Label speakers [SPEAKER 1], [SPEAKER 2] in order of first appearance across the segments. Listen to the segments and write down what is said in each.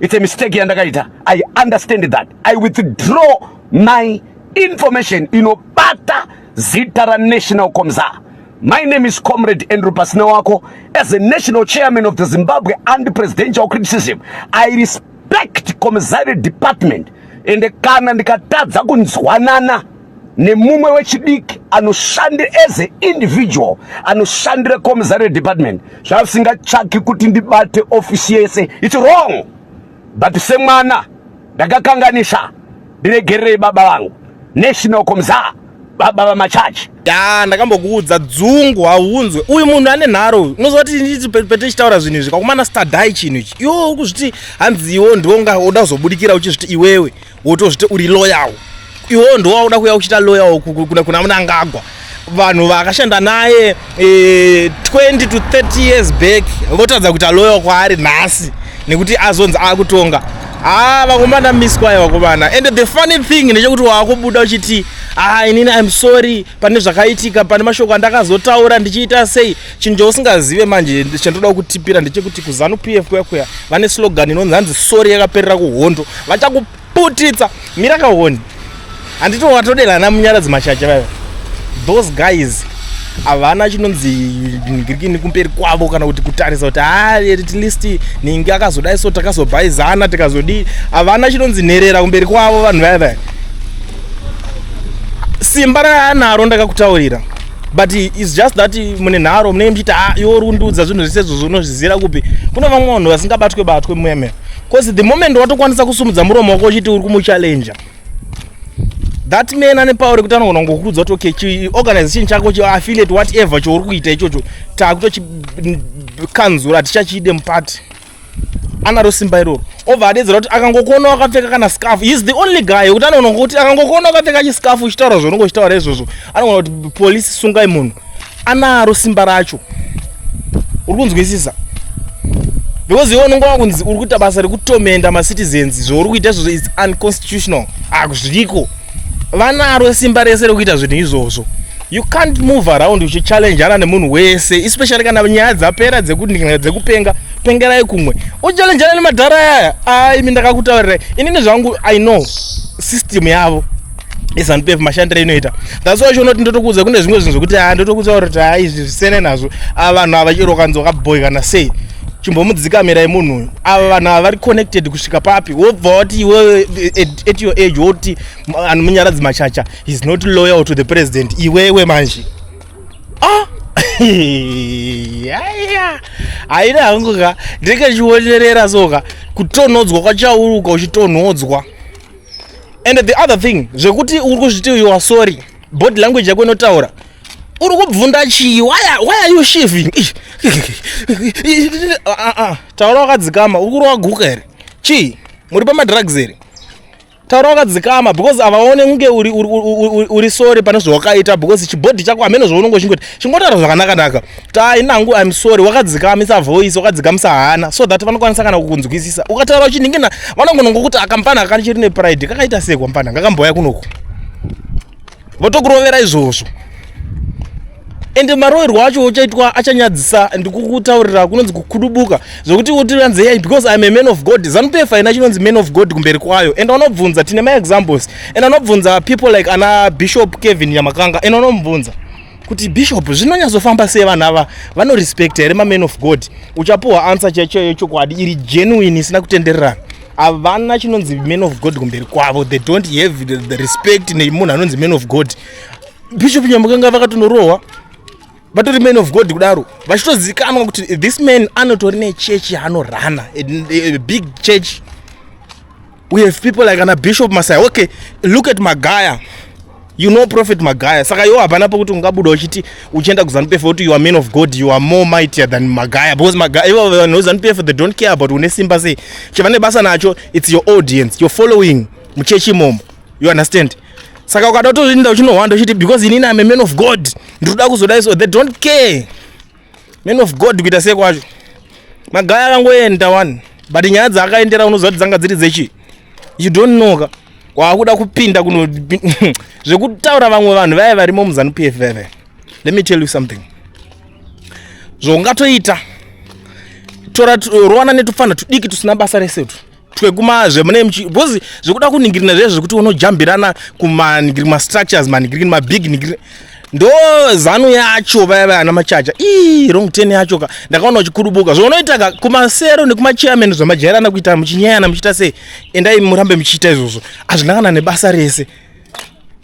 [SPEAKER 1] It's a mistake yandakaita. I understand that. I withdraw my information inobata zita ra national komza. My name is Comrade Andrew Pasnawako. As a national chairman of the Zimbabwe Anti-Presidential Criticism, I respect Komzari Department and kana ndikatadza kunzwanana nemumwe wechidiki anoshandira as an individual anoshandira Komzari Department. Zvasingatsvaki kuti ndibate ofisi yese. It's wrong. But semwana ndakakanganisha ndiregerere baba vangu national komza baba Machacha.
[SPEAKER 2] Ya ndakambokuudza dzungu haunzwe uyu munhu ane nharo unozoti nditi pete chitaura zvinhu izvi kwakumana stadai chinhu ichi iwo ukuzviti hanzi iwo ndonga uda kuzobudikira uchizviti iwewe wotozviti uri loyal iwo ndo wauda kuya uchita loyal kuna Mnangagwa vanhu vakashanda naye 20 to 30 years back votadza kuti loyal kwaari nhasi nekuti azonzi akutonga vakomana miskwaya vakomana. And the funny thing ndechekuti wakubuda uchiti inini I'm sorry pane zvakaitika pane mashoko andakazotaura ndichiita sei chinhu chausingazive manje chandinoda kutipira ndechekuti kuZanupf kuya vane slogan inonzi hanzi sorry yakaperera kuhondo vachakuputitsa mira kahoni handito watoderana munyaradzi Machacha vava those guys havana chinonzi ngirikini kumberi kwavo kana kuti kutarisa kuti at least ningi akazodai so takazobhaizana tikazodii havana chinonzi nherera kumberi kwavo vanhu vava simba ranharo ndakakutaurira but it's just that mune nharo mune mchiti yorundudza zvinhu zvese zvonozvizira kupi kuna vamwe vanhu vasingabatwe muyeme because the moment watokwanisa kusumudza muromo wako uchiti uri kumuchallenja that man ane power kuti anogona ngokuudza kuti okay organization chako affiliate whatever chouri kuita ichocho takutochikanzura tichachide mupati anaro simba iroro obva adedzera kuti akangokona wakapfeka kana scarf he is the only guy kuti anogona kuti akangokona wakapfeka chiscarf uchitaura zvonongochitaura izvozvo anogona kuti polisi sungai munhu anaro simba racho uri kunzwisisa because iwe unonga wakunzi uri kuita basa rekutomenda macitizens zvouri kuita izvozvo is unconstitutional akuzviko vanaro simba rese rekuita zvinhu izvozvo. You can't move around uchichallengana nemunhu wese especially kana nyaya dzapera dzekupenga pengerai kumwe uchallenjana nemadhara aya imi ndakakutaurirai inini zvangu I know system yavo Zanupf mashandire inoita that's why unoti ndotokuudza kune zvimwe zvinhu zvokuti ndotokutaura kuti izvi zvisene nazvo vanhu ava chero kanzi wakaboy kana sei chimbomudzikamirai munhu ava vanhu ava vari connected kusvika papi wobva wati iwe at your age woti munyaradzi Machacha is not loyal to the president iwewe manje haina hangu ka ndikachionerera soka kutonhodzwa kwachauruka uchitonhodzwa. And the other thing zvekuti uri kuzviti you are sorry body language yako inotaura uri kubvunda chii why are you shiving taura wakadzikama uri kuri waguka here chii muri pamadrugs here taura wakadzikama because avaone kunge uri sorry pane zvawakaita because chibhodhi chako hamene zvaunongo chingotaura zvakanaka inangu I'm sorry wakadzikamisa voice wakadzikamisa hana so that vanokwanisa kana kukunzwisisa ukataura uchiningina vanongonongokuti akampana akani chiri nepride kakaita sei kwampana ngakamboya kunoku votokurovera izvozvo. And maroerwo acho uchaitwa achanyadzisa ndikukutaurira kunonzi kukudubuka zvokuti utiranze hey because I'm a man of God Zanupf ina chinonzi man of God kumberi kwayo and anobvunza tine my examples and anobvunza people like ana Bishop Kevin Yamakanga and anomubvunza kuti Bishop zvinonyazofamba sei vanhu ava vano respect here ma man of God uchapuwa answer chechokwadi iri genuine isina kutendererana avana chinonzi man of God kumberi kwavo they don't have the respect nemunhu anonzi man of God. Bishop Yamakanga vakatonorohwa vatori men of God kudaro vachitozikanwa kuti this man anotori nechurch yaanorana a big church. We have people like ana Bishop Masai okay look at Magaya you know Prophet Magaya saka iwo hapana pokuti ungabuda uchiti uchienda kuZanupf kuti you are men of God you are more mightier than Magaya because Magaya iwo no Zanupf they don't care about une simba sei chivane basa nacho it's your audience your following muchechi imomo you understand saka ukada kutozvinda uchinohwanda uchiti because inini I'm a man of God ndoda kuzodai so they don't care man of God kuita sei kwacho Magaya akangoenda one but nyaya dzakaendera unozoti dzanga dziri dzechi you don't know ka wakuda kupinda kuno zvekutaura vamwe vanhu vaya varimo muZanupf veve. Let me tell you something zvongatoita tora rowana netufana tudiki tusina basa resetu twekumazve mune because zvekuda kuningirina zvezvo kuti unojambirana kumaningiri mastructures maningiri mabig ningiri ndo zanu yacho vaya ana Machacha wrong turn yacho ndakaona uchikurubuka zvonoita kumasero nekumachairman zvamajairana kuita muchinyayana muchita sei endai murambe muchiita izvozvo azvinangana nebasa rese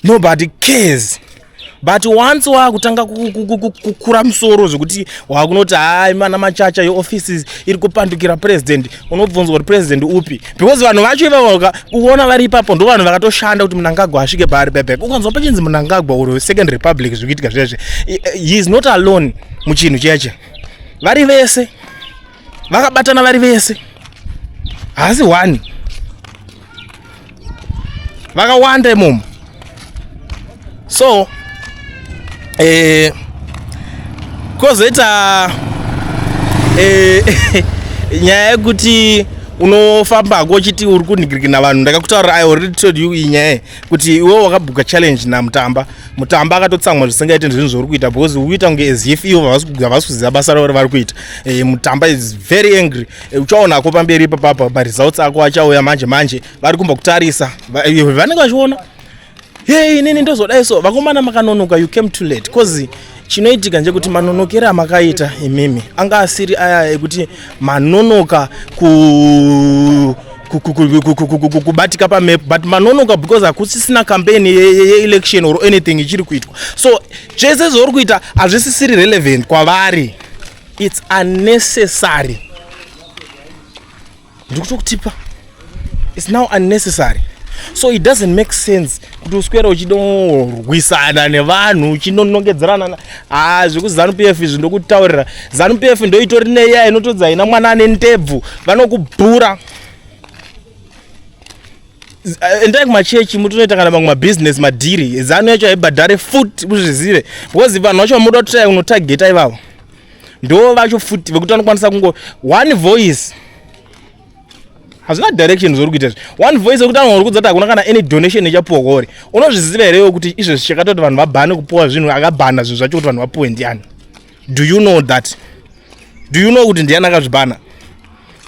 [SPEAKER 2] nobody cares. But once wakutanga kukura musoro zvekuti wakunoti hai mana Machacha yo offices iri kupandukira president unobvunzwa kuti president upi because vanhu vacho ivava kuona vari ipapo ndo vanhu vakatoshanda kuti Mnangagwa asvike pari pepe ukanzwa pachinzi Mnangagwa uri second republic zvikuitika zvezve he is not alone muchinhu cheche vari vese vakabatana vari vese hasi one vakawanda imomo so kozoita nyaya yekuti unofamba kochiti uri kuningirikina vanhu ndakakutaurira I already told you inyaya kuti iwe wakabuka challenge namutamba akatotsamwa zvisingaite zvinhu zvauri kuita because uita kunge as if ivo havasi kuziva basa ravo vari kuita mutamba is very angry uchaonako pamberi ipapapa maresults ako achauya manje vari kumba kutarisa vanenge vachiona inini ndozodai so vakomana makanonoka you came too late cause chinoitika nje kuti manonokera makaita imimi anga asiri aya ekuti manonoka kubatika pamap but manonoka because hakusisina campaign ye-election or anything ichiri kuitwa so zvese zvauri kuita hazvisisiri relevant kwavari it's unnecessary ndikutokutipa it's now unnecessary. So it doesn't make sense kuti uswera uchidorwisana nevanhu uchinonongedzerana zvekuti Zanupf izvi ndokutaurira Zanupf ndoitori neya inotodza ina mwana ane ndebvu vanokubhura endai kumachechi mutonoita kana mamwe mabusiness madhiri zanu yacho haibhadhare futi muzvizive because vanhu vacho vamuda kutrai unotageta ivavo ndo vacho futi vekuti vanokwanisa kungo one voice hazvina direction zvauri kuita one voice yekuti vanhu vari kudzati hakuna kana any donation ichapuwa kwauri unozviziva here kuti izvo zvichakatoti vanhu vabhane kupuwa zvinhu akabhana zvinhu zvacho kuti vanhu vapuwe ndiani do you know that do you know kuti ndiani akazvibhana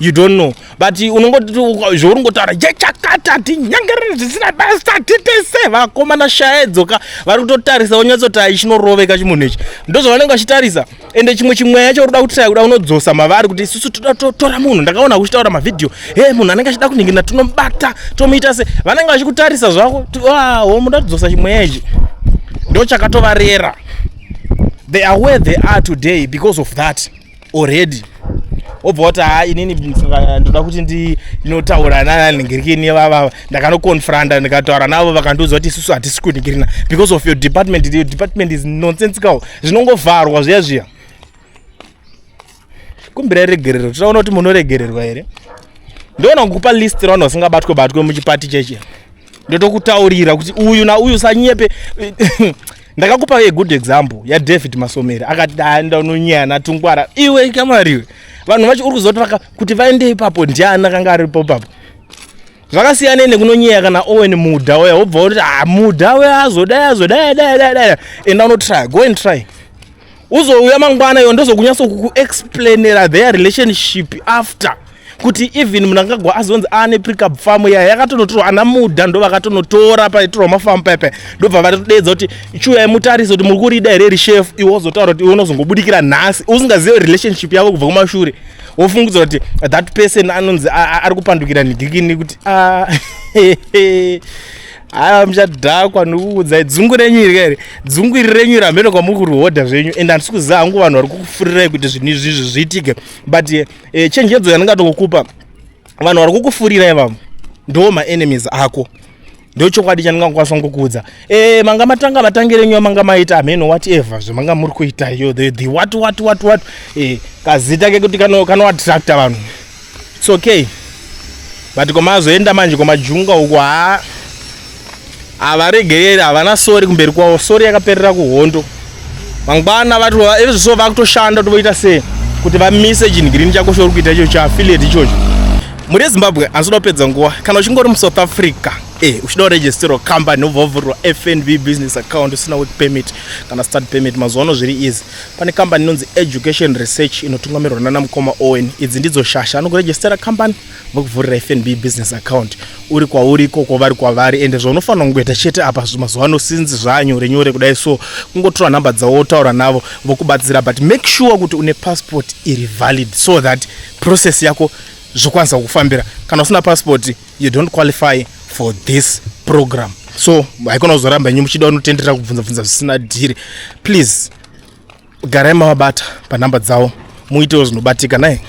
[SPEAKER 2] you don't know but unongoti zvauri ngotaura chakata tinyangerere zvisina basa titese vakomana shaedzoka vari kutotarisa unyatsoti chinoroveka chimunhu ichi ndozvavanenge vachitarisa ende chimwe yacho urikuda kutira kuda unodzosa mavari kuti isusu toda totora munhu ndakaona kuchitaura mavidhio munhu anenge achida kuningina tunomubata tomuita se vanenge vachikutarisa zvako muda kudzosa chimwe ichi ndo chakatovarera they are where they are today because of that already obva kuti inini ndoda kuti ndinotaura naningirikini vava ndakanoconfranda ndikataura navo vakandiudza kuti isusu hatisi kuningirina because of your department. Your department is nonsensical zvinongovharwa zviya kumbira regerero titaona kuti munoregererwa here ndoona kukupa list ravanhu vasingabatwe muchipati cheche ndotokutaurira kuti uyu nauyu sanyepe ndakakupa a good example ya David Masomere akati aenda unonyana tungwara iwe kamariwe vanhu vacho uri kuzoti kuti vaende ipapo ndiani akanga aripo papo zvakasiyana nekunonyeya kana Owen Mudha waya wobva kuti Mudha waya azodai enda unotry go and try uzouya mangwana iwo ndozokunyatso kukuexplainera their relationship after kuti even Mnangagwa azonzi ane pickup farm yakatonotorwa ana Mudha ndo vakatonotora paitorwa mafamu pepe ndobva vatodedza kuti chuya mutarise kuti muri kurida here chef iwo zotaura kuti unozongobudikira nhasi usingazive relationship yavo kubva kumashure wofungudza kuti that person anonzi ari kupandukira nigikini kuti muchadhakwa nokuudza dzungu renyu iri here dzungu iri renyu ramene kwamuri kurihodha zvenyu ende handisi kuziva hangu vanhu vari kukufurirai kuti zvinhu izvi zviitike but chenjedzo yandingatokukupa vanhu vari kukufurirai ivavo ndo maenemies ako ndo chokwadi chandingakwanisa ngokuudza manga matanga matangirenyu amanga maita ameno whatever zvamanga muri kuita iyo the what kazita kekuti kanoattracta vanhu it's okay but komazoenda manje komajunga uko avaregereri havana sori kumberi kwavo sori yakaperera kuhondo mangwana vari zviso vakutoshanda tovoita sei kuti vamise chinhigirini chako chouri kuita icho chaaffiliate ichocho muri Zimbabwe handinoda kupedza nguva kana uchingori muSouth Africa uchida kuregistera company wobva FNB business account usina work permit kana start permit mazuva zviri easy. Pane company inonzi Education Research inotungamirwa nana mukoma Owen. Idzi ndidzo shasha anokuregistera company vokuvhurira FNB business account uri kwauriko kwavari ende zvaunofanira kungoita chete apa mazuva ano sinzi zvanyore nyore kudai so kungotora namba dzavo wotaura navo vokubatsira, but make sure kuti une passport iri valid so that process yako zvokwanisa kufambira. Kana usina passport you don't qualify for this program. So haikona kuzoramba nyumu chida unotendera kubvunza zvisina dhiri. Please garai mavabata panhamba dzavo muitewo zvinobatika naye.